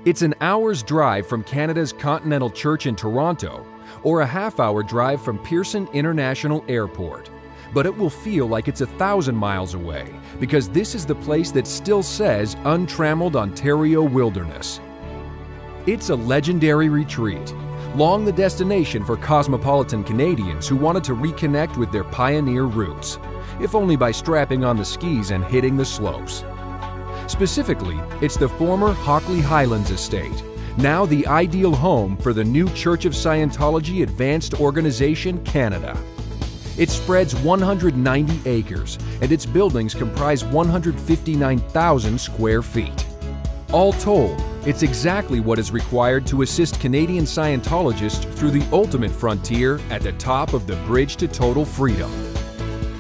It's an hour's drive from Canada's Continental Church in Toronto, or a half-hour drive from Pearson International Airport. But it will feel like it's 1,000 miles away, because this is the place that still says untrammeled Ontario wilderness. It's a legendary retreat, long the destination for cosmopolitan Canadians who wanted to reconnect with their pioneer roots, if only by strapping on the skis and hitting the slopes. Specifically, it's the former Hockley Highlands estate, now the ideal home for the new Church of Scientology Advanced Organization Canada. It spreads 190 acres, and its buildings comprise 159,000 square feet. All told, it's exactly what is required to assist Canadian Scientologists through the ultimate frontier at the top of the bridge to total freedom.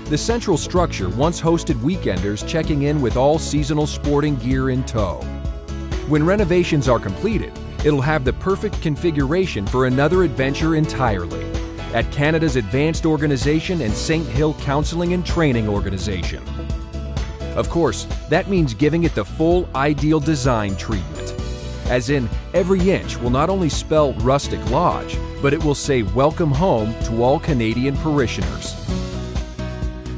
The central structure once hosted weekenders checking in with all seasonal sporting gear in tow. When renovations are completed, it'll have the perfect configuration for another adventure entirely, at Canada's Advanced Organization and St. Hill Counseling and Training Organization. Of course, that means giving it the full ideal design treatment, as in every inch will not only spell rustic lodge, but it will say welcome home to all Canadian parishioners.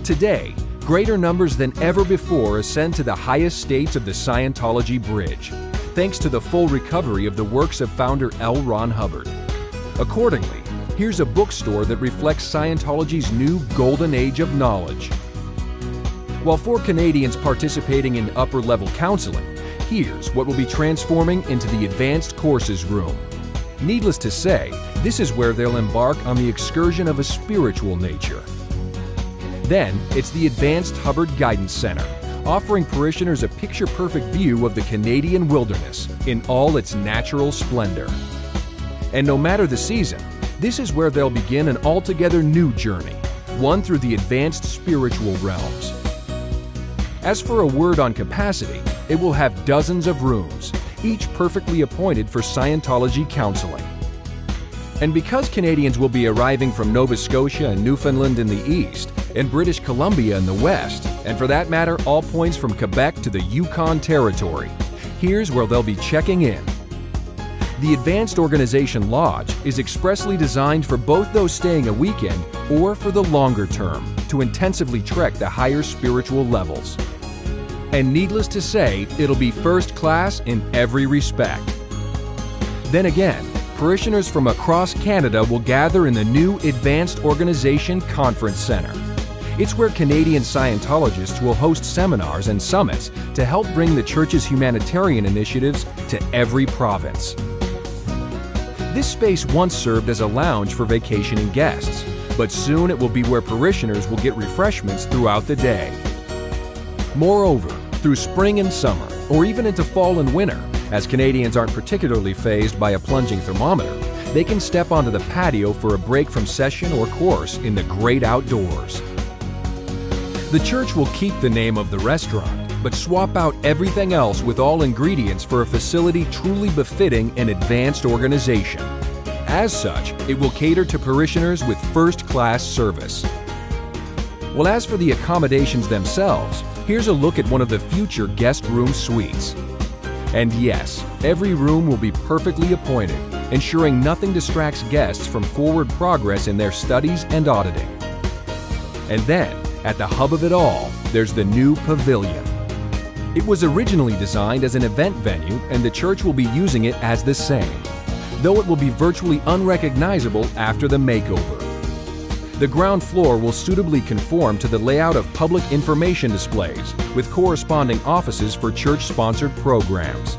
Today, greater numbers than ever before ascend to the highest states of the Scientology Bridge, thanks to the full recovery of the works of founder L. Ron Hubbard. Accordingly, here's a bookstore that reflects Scientology's new golden age of knowledge. While for Canadians participating in upper-level counseling, here's what will be transforming into the Advanced Courses Room. Needless to say, this is where they'll embark on the excursion of a spiritual nature. Then, it's the Advanced Hubbard Guidance Center, offering parishioners a picture-perfect view of the Canadian wilderness in all its natural splendor. And no matter the season, this is where they'll begin an altogether new journey, one through the advanced spiritual realms. As for a word on capacity, it will have dozens of rooms, each perfectly appointed for Scientology counseling. And because Canadians will be arriving from Nova Scotia and Newfoundland in the east, and British Columbia in the west, and for that matter, all points from Quebec to the Yukon Territory, here's where they'll be checking in. The Advanced Organization Lodge is expressly designed for both those staying a weekend or for the longer term, to intensively trek the higher spiritual levels. And needless to say, it'll be first class in every respect. Then again, parishioners from across Canada will gather in the new Advanced Organization Conference Center. It's where Canadian Scientologists will host seminars and summits to help bring the Church's humanitarian initiatives to every province. This space once served as a lounge for vacationing guests, but soon it will be where parishioners will get refreshments throughout the day. Moreover, through spring and summer, or even into fall and winter, as Canadians aren't particularly fazed by a plunging thermometer, they can step onto the patio for a break from session or course in the great outdoors. The church will keep the name of the restaurant, but swap out everything else with all ingredients for a facility truly befitting an advanced organization. As such, it will cater to parishioners with first-class service. Well, as for the accommodations themselves, here's a look at one of the future guest room suites. And yes, every room will be perfectly appointed, ensuring nothing distracts guests from forward progress in their studies and auditing. And then, at the hub of it all, there's the new pavilion. It was originally designed as an event venue, and the church will be using it as the same, though it will be virtually unrecognizable after the makeover. The ground floor will suitably conform to the layout of public information displays, with corresponding offices for church-sponsored programs.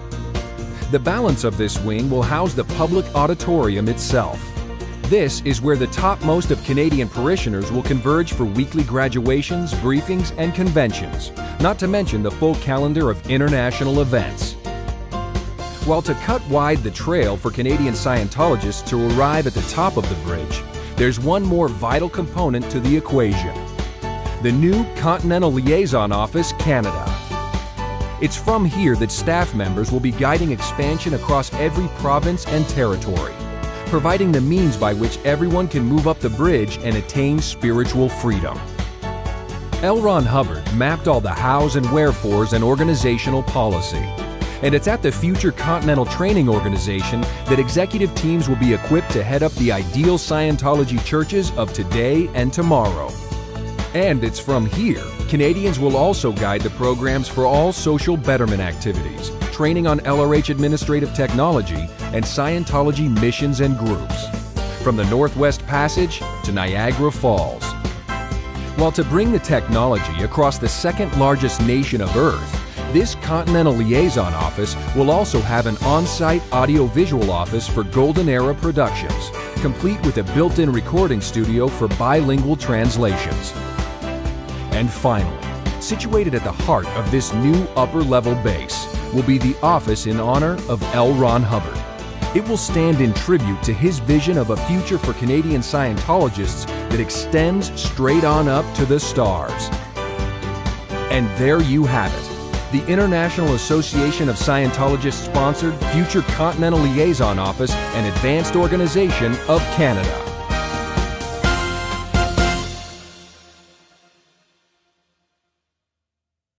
The balance of this wing will house the public auditorium itself. This is where the topmost of Canadian parishioners will converge for weekly graduations, briefings, and conventions, not to mention the full calendar of international events. While to cut wide the trail for Canadian Scientologists to arrive at the top of the bridge, there's one more vital component to the equation: the new Continental Liaison Office, Canada. It's from here that staff members will be guiding expansion across every province and territory, providing the means by which everyone can move up the bridge and attain spiritual freedom. L. Ron Hubbard mapped all the hows and wherefores and organizational policy, And it's at the future Continental Training Organization that executive teams will be equipped to head up the ideal Scientology churches of today and tomorrow. And it's from here, Canadians will also guide the programs for all social betterment activities, training on LRH administrative technology, and Scientology missions and groups. From the Northwest Passage to Niagara Falls. While to bring the technology across the second largest nation of Earth, this Continental Liaison office will also have an on-site audio-visual office for Golden Era Productions, complete with a built-in recording studio for bilingual translations. And finally, situated at the heart of this new upper-level base will be the office in honor of L. Ron Hubbard. It will stand in tribute to his vision of a future for Canadian Scientologists that extends straight on up to the stars. And there you have it, the International Association of Scientologists-sponsored Future Continental Liaison Office and Advanced Organization of Canada.